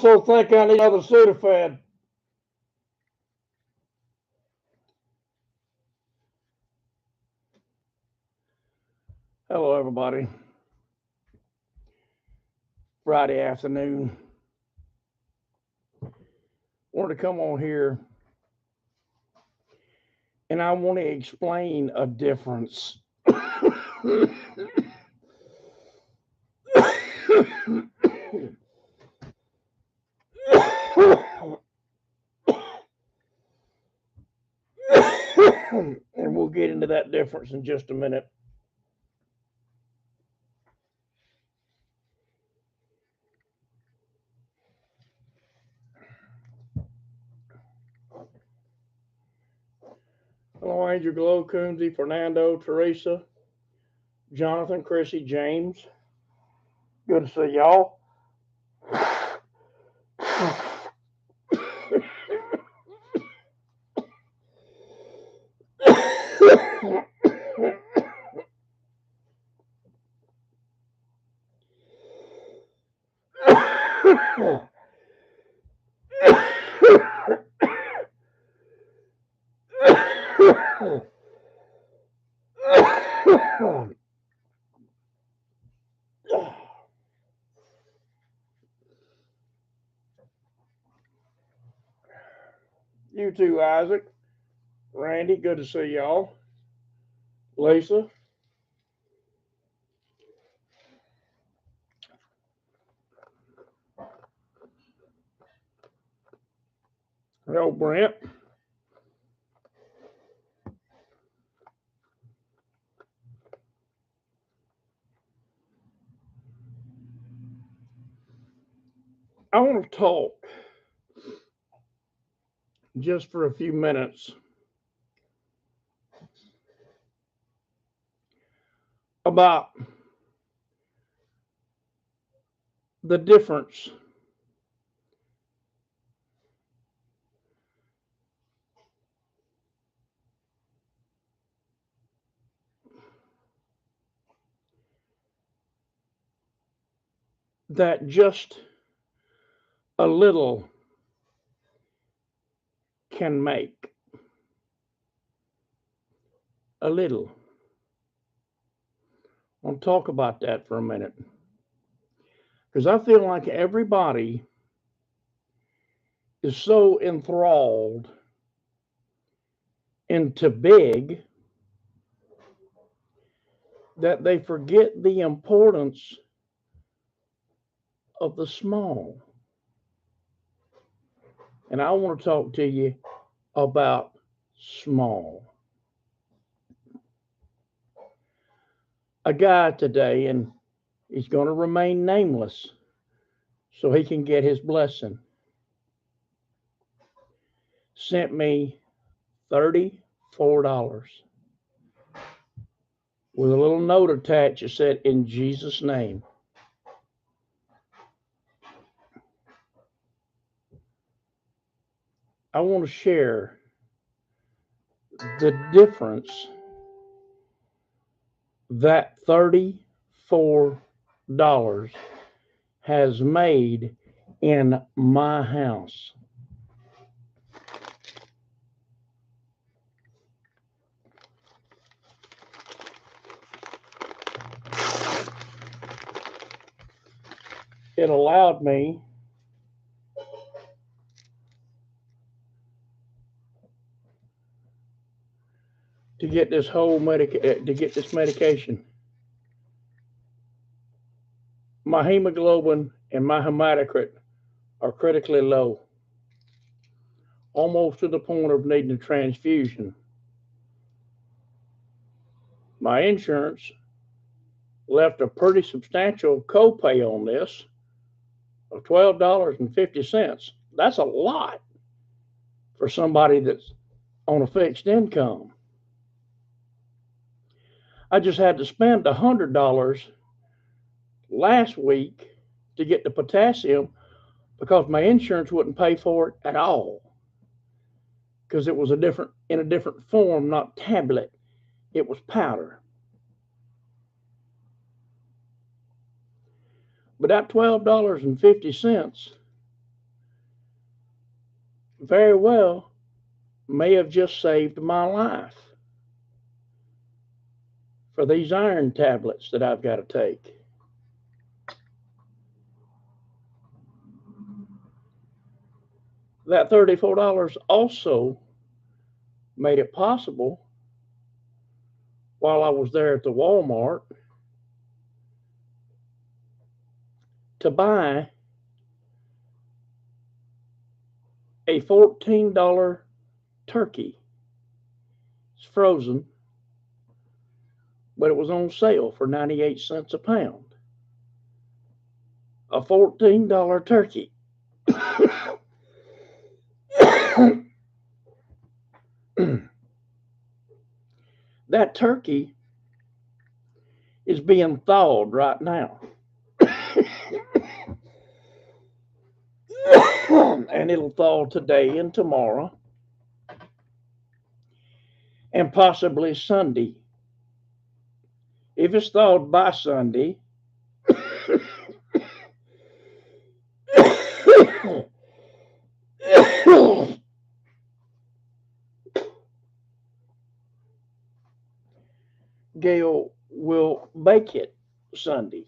also think I need another Sudafed. Hello, everybody. Friday afternoon. Wanted to come on here and I want to explain a difference. And we'll get into that difference in just a minute. Hello, Angel Glow, Coonsy, Fernando, Teresa, Jonathan, Chrissy, James. Good to see y'all. You too, Isaac. Randy, good to see y'all. Lisa. Hello, Brent. I want to talk just for a few minutes about the difference that just a little can make. A little. I'll talk about that for a minute. Because I feel like everybody is so enthralled into big that they forget the importance of the small. And I want to talk to you about small. A guy today, and he's going to remain nameless so he can get his blessing, sent me $34 with a little note attached that said, "In Jesus' name." I want to share the difference that $34 has made in my house. It allowed me to get this medication. My hemoglobin and my hematocrit are critically low, almost to the point of needing a transfusion. My insurance left a pretty substantial copay on this of $12.50. That's a lot for somebody that's on a fixed income. I just had to spend $100 last week to get the potassium because my insurance wouldn't pay for it at all, because it was in a different form, not tablet. It was powder. But that $12.50 very well may have just saved my life for these iron tablets that I've got to take. That $34 also made it possible while I was there at the Walmart to buy a $14 turkey. It's frozen, but it was on sale for 98 cents a pound. A $14 turkey. That turkey is being thawed right now. And it'll thaw today and tomorrow and possibly Sunday. If it's thawed by Sunday, Gail will bake it Sunday.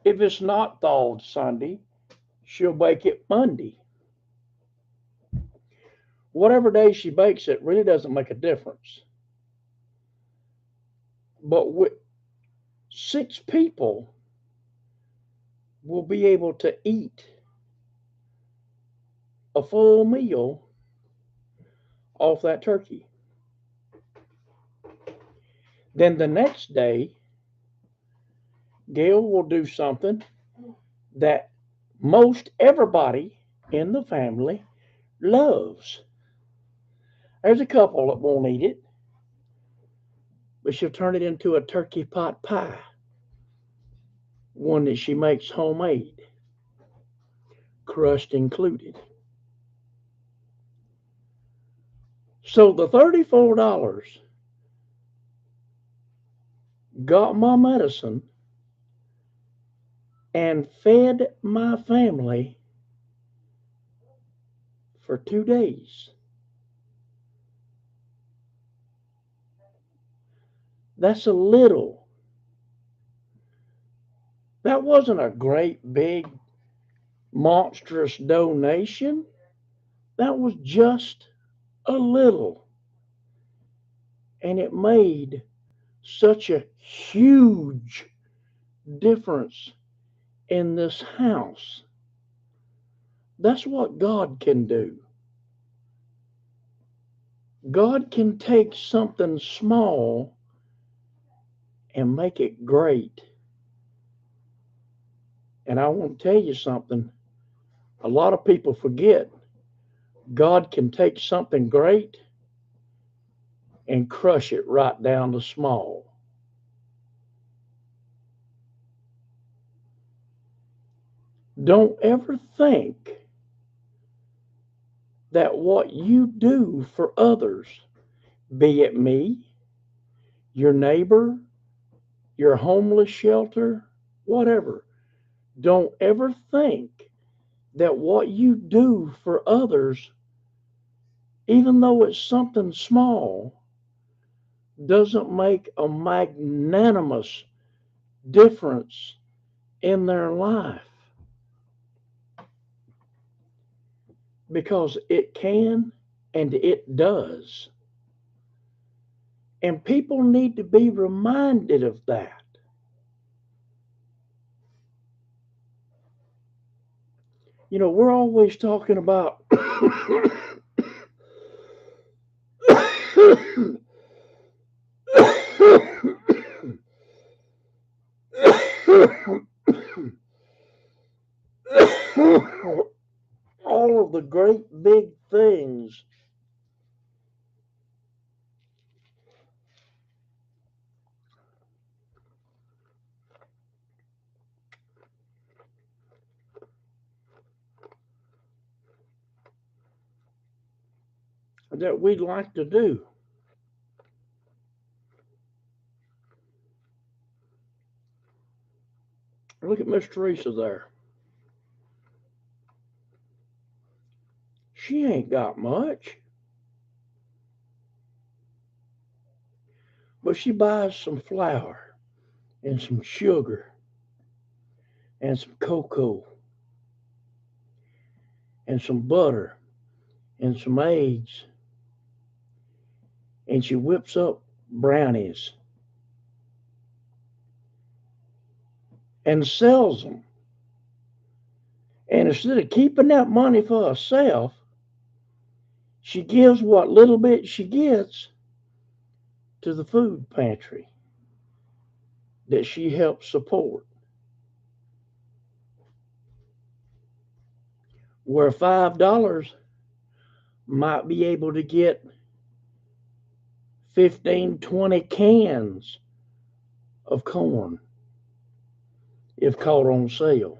If it's not thawed Sunday, she'll bake it Monday. Whatever day she bakes it really doesn't make a difference. But with 6 people will be able to eat a full meal off that turkey. Then the next day, Gail will do something that most everybody in the family loves. There's a couple that won't eat it, but she'll turn it into a turkey pot pie, one that she makes homemade, crust included. So the $34 got my medicine and fed my family for 2 days. That's a little. That wasn't a great big monstrous donation. That was just a little. And it made such a huge difference in this house. That's what God can do. God can take something small and make it great. And I want to tell you something. A lot of people forget God can take something great and crush it right down to small. Don't ever think that what you do for others, be it me, your neighbor, your homeless shelter, whatever, don't ever think that what you do for others, even though it's something small, doesn't make a magnanimous difference in their life. Because it can and it does. And people need to be reminded of that. You know, we're always talking about all of the great big things that we'd like to do. Look at Miss Teresa there. She ain't got much, but she buys some flour and some sugar and some cocoa and some butter and some eggs, and she whips up brownies and sells them. And instead of keeping that money for herself, she gives what little bit she gets to the food pantry that she helps support. Where $5 might be able to get 15, 20 cans of corn if caught on sale.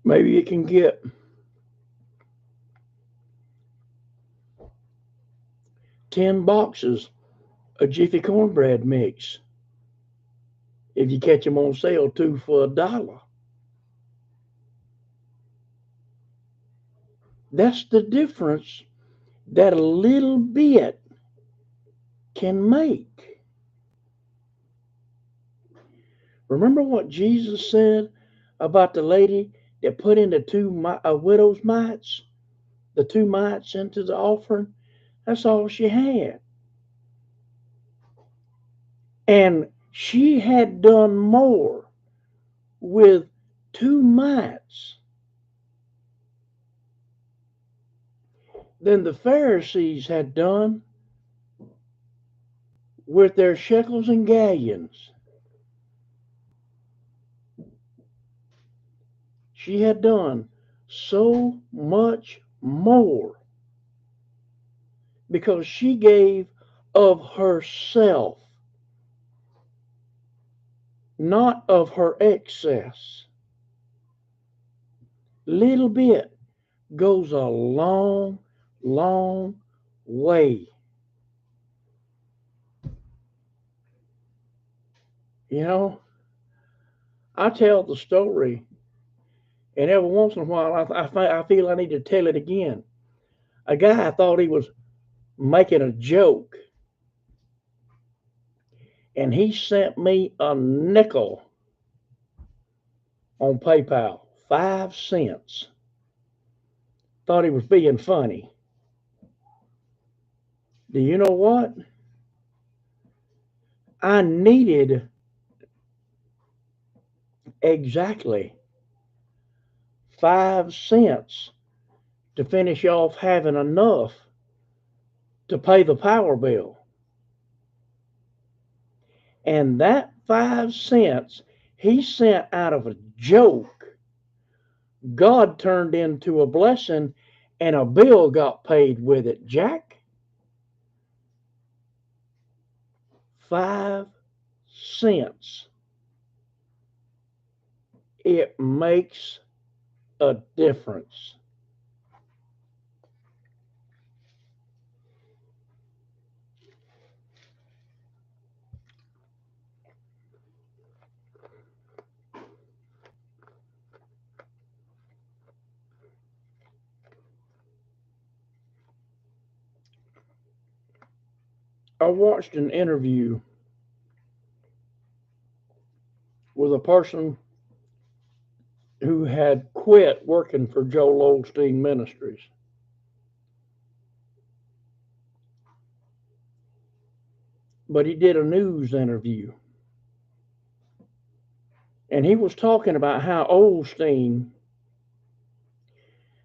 Maybe you can get 10 boxes of Jiffy cornbread mix if you catch them on sale, 2 for $1. That's the difference that a little bit can make. Remember what Jesus said about the lady that put in the widow's mites, the 2 mites into the offering? That's all she had. And she had done more with 2 mites than the Pharisees had done with their shekels and galleons. She had done so much more because she gave of herself, not of her excess. Little bit goes a long, long way. You know, I tell the story, and every once in a while I feel I need to tell it again. A guy thought he was making a joke, and he sent me a nickel on PayPal, 5 cents. Thought he was being funny. Do you know what? I needed exactly 5 cents to finish off having enough to pay the power bill. And that 5 cents he sent out of a joke, God turned into a blessing and a bill got paid with it, Jack. 5 cents. It makes a difference. I watched an interview with a person who had quit working for Joel Osteen Ministries. But he did a news interview. And he was talking about how Osteen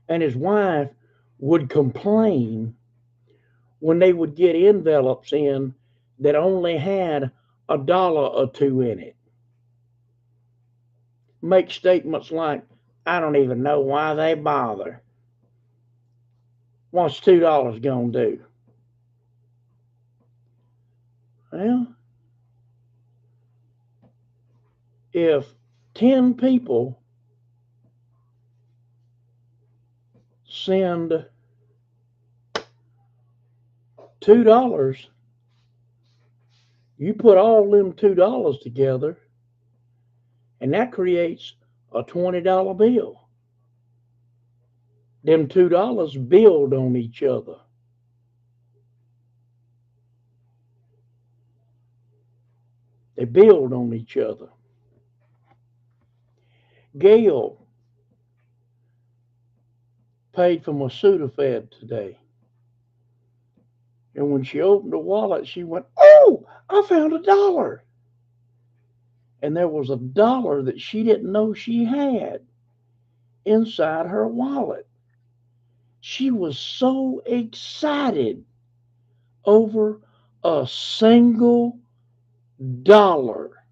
and his wife would complain when they would get envelopes in that only had $1 or two in it. Make statements like, I don't even know why they bother. What's $2 gonna do? Well, if 10 people send $2, you put all them $2 together, and that creates a $20 bill. Them $2 build on each other. They build on each other. Gail paid for my Sudafed today. And when she opened the wallet, she went, "Oh, I found $1." And there was $1 that she didn't know she had inside her wallet. She was so excited over a single dollar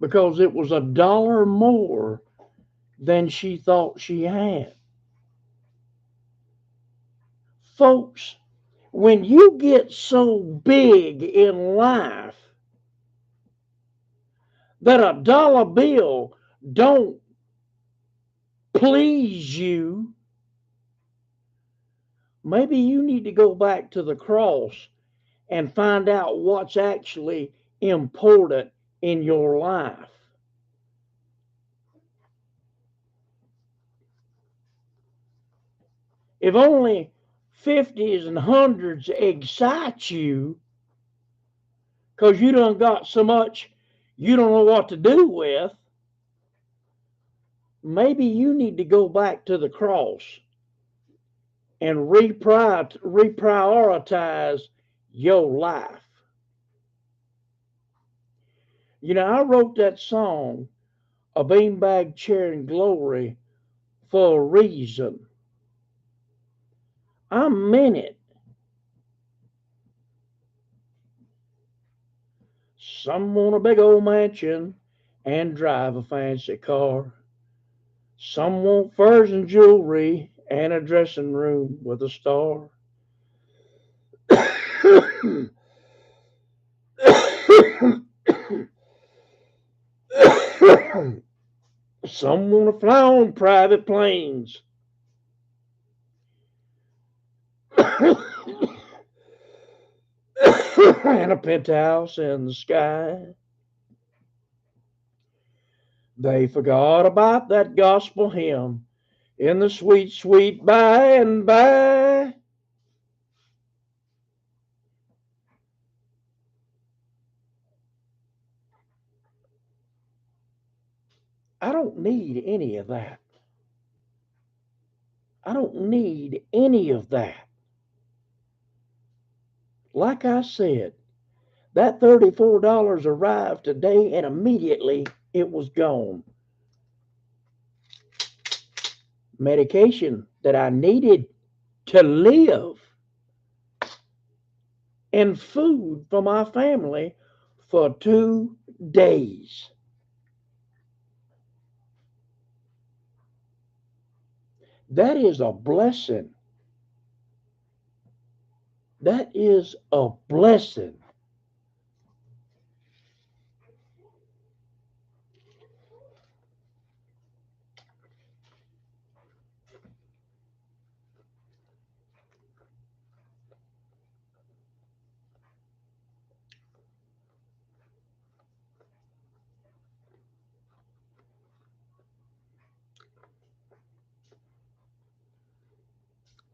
because it was $1 more than she thought she had. Folks, when you get so big in life that $1 bill don't please you, maybe you need to go back to the cross and find out what's actually important in your life. If only 50s and 100s excite you because you done got so much you don't know what to do with, maybe you need to go back to the cross and reprioritize your life. You know, I wrote that song, A Beanbag Chair in Glory, for a reason. I meant it. Some want a big old mansion and drive a fancy car. Some want furs and jewelry and a dressing room with a star. Some want to fly on private planes. And a penthouse in the sky. They forgot about that gospel hymn in the sweet, sweet by and by. I don't need any of that. I don't need any of that. Like I said, that $34 arrived today and immediately it was gone. Medication that I needed to live and food for my family for 2 days. That is a blessing. That is a blessing.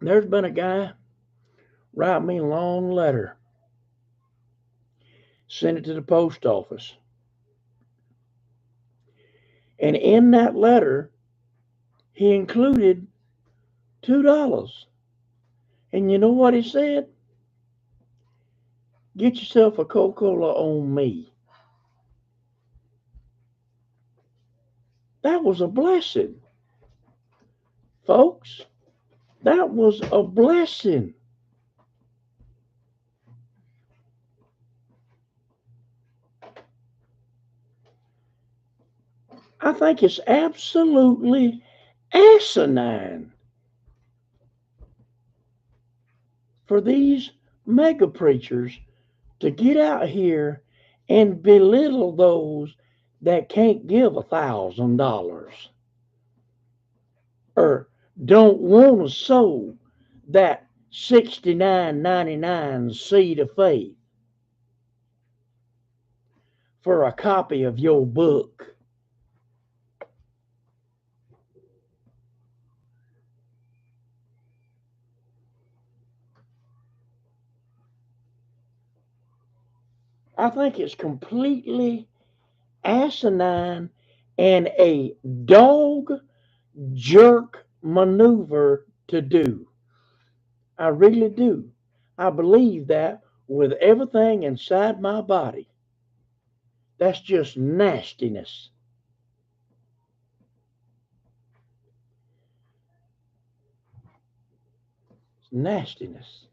There's been a guy write me a long letter, sent it to the post office. And in that letter, he included $2. And you know what he said? Get yourself a Coca-Cola on me. That was a blessing, folks. That was a blessing. I think it's absolutely asinine for these mega preachers to get out here and belittle those that can't give $1,000 or don't want to sow that 69.99 seed of faith for a copy of your book. I think it's completely asinine and a dog jerk maneuver to do. I really do. I believe that with everything inside my body. That's just nastiness. It's nastiness.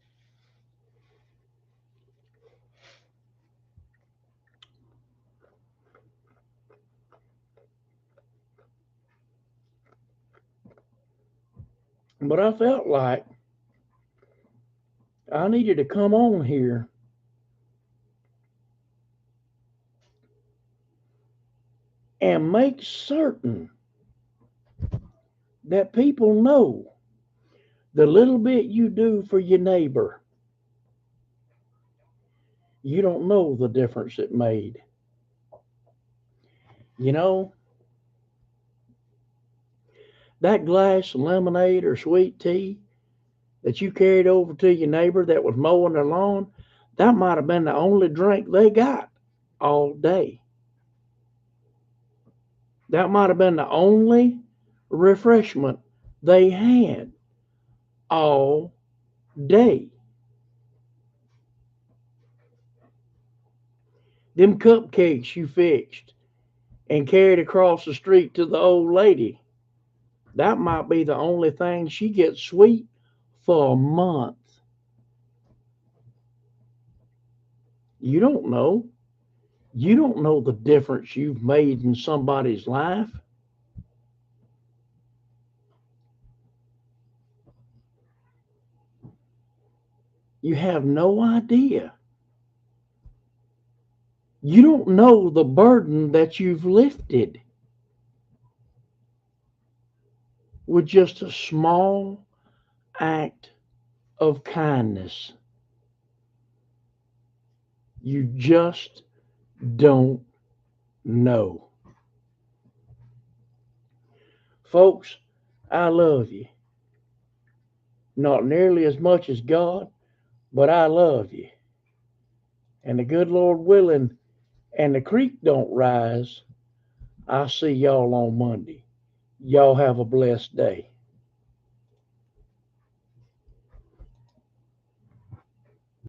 But I felt like I needed to come on here and make certain that people know the little bit you do for your neighbor, you don't know the difference it made. You know, that glass of lemonade or sweet tea that you carried over to your neighbor that was mowing their lawn, that might have been the only drink they got all day. That might have been the only refreshment they had all day. Them cupcakes you fixed and carried across the street to the old lady, that might be the only thing she gets sweet for a month. You don't know. You don't know the difference you've made in somebody's life. You have no idea. You don't know the burden that you've lifted with just a small act of kindness. You just don't know. Folks, I love you. Not nearly as much as God, but I love you. And the good Lord willing, and the creek don't rise, I'll see y'all on Monday. Y'all have a blessed day.